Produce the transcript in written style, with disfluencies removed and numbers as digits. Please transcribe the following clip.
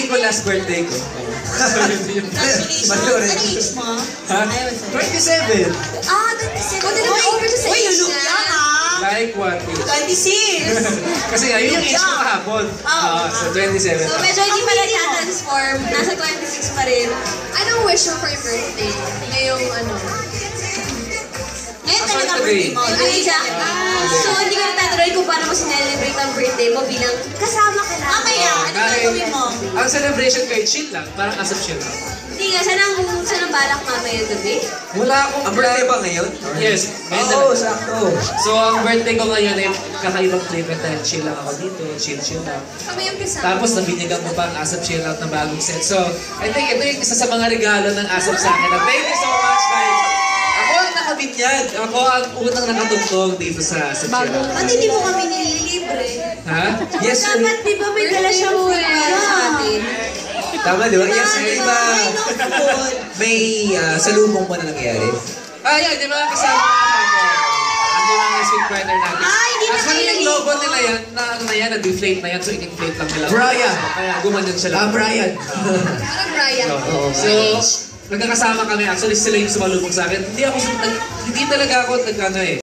feeling ko last birthday ko. Congratulations. Ano age mo? Ha? 27. Ah, 27. Buti naman over to sa age na. Like what? 26. Kasi ngayon yung age ko kahapon. So 27. So medyo hindi pa na-transform. Nasa 26 pa rin. Anong wish mo for your birthday? Ngayong ano? Ngayon talaga birthday mo. So hindi ko natatuloy kung paano mo sinelebrate ang birthday mo bilang kasama ka na. Kaya, ano gagawin mo? Ang celebration ko ay chill lang. Parang as of chill lang. Hindi nga, saan ang balak mamaya gabi? Wala akong... Ang birthday ba ngayon? Yes. Oo, sakto. So ang birthday ko ngayon ay kakaibang treatment dahil chill lang ako dito. Chill lang. Kami yung kasama. Tapos nabinyagan mo pa ang ASAP Chill Out na bagong set. So, I think ito yung isa sa mga regalo ng ASAP sa akin. Thank you so much, guys. Ako ang nakabinyag. Ako ang unang nakatugtong dito sa Chill Out. Ba't hindi mo kami nililibre? Ha? Yes, sir. Dapat di ba may dala siyang food para sa atin? Tama, di ba? Yes, sir. Di ba? May salubong pa na nangyayari? Yan. Di ba kasama ko ako? Ang mga sweet partner natin. Hindi na Actually, kayo yung logo nila yan, na-deflate na yan. So, in-inflate lang nila. Brian. Kaya gumanyan siya lang. Brian. Parang Brian. So, nagkakasama kami. Actually, sila yung sumalubog sa akin. Hindi talaga ako nagkano eh.